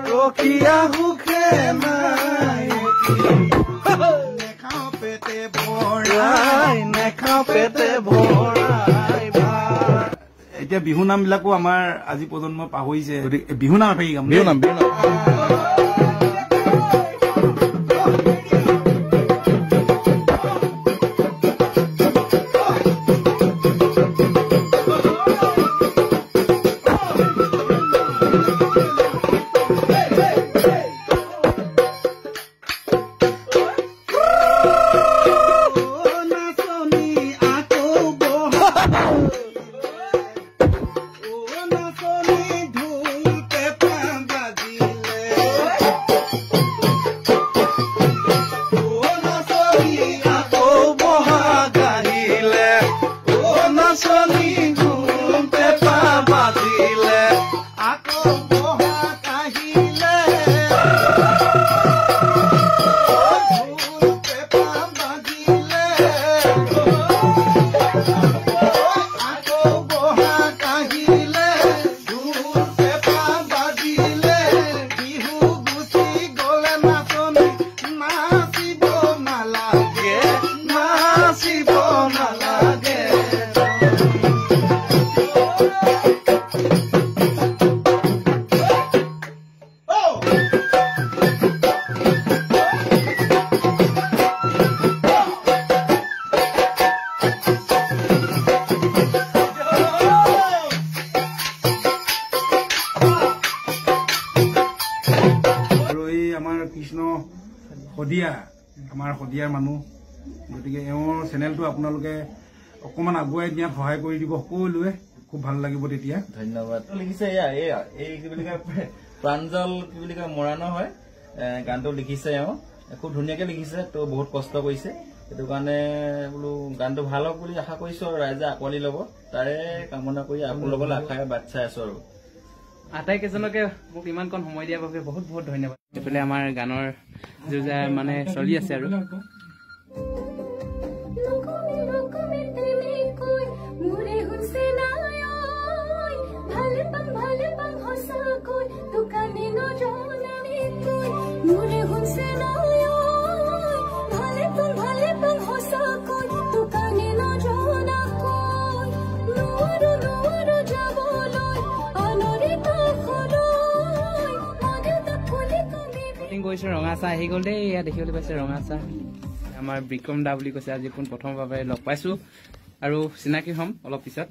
Rokia huke mai nekhao pete bhorai ba এতিয়া বিহু নাম বিলাকো আমাৰ আজি প্ৰজন্ম পাহৰিছে বিহু নাম এফাকি গাম বিহু নাম সদিয়া আমাৰ সদিয়াৰ মানুহ গতিকে এওঁৰ চেনেলটো আপোনালোকে অকমান আগুৱাই দিয়াত সহায় কৰি দিব সকলোৱে খুব ভাল লাগিব তেতিয়া ধন্যবাদ লিখিছে এই কি বুলি কয় প্ৰাঞ্জল কি বুলি কয় মৰাণৰ হয় গানটো লিখিছে এওঁ খুব ধুনীয়াকে লিখিছে তো বহুত কষ্ট কৰিছে সেইটো কাৰণে বোলো গানটো ভাল হওক বুলি আশা কৰিছো আৰু ৰাইজে আকোৱালি ল'ব তাৰে কামনা কৰি আপোনালোকলৈ আশাৰে বাট চাই আছো আৰু আটাইকেইজনকে মোক ইমানকণ সময় দিয়াৰ বাবে বহুত বহুত ধন্যবাদ এইফালে আমাৰ গানৰ যুঁজা মানে চলি আছে আৰু গৈছো ৰঙাচাহ আহি গ'ল দেই এয়া দেখিবলৈ পাইছে ৰঙাচাহ আমাৰ বিক্ৰম দা বুলি কৈছে আজি প্ৰথমবাৰ লগ পাইছো আৰু চিনাকি হ'ম অলপ পিছত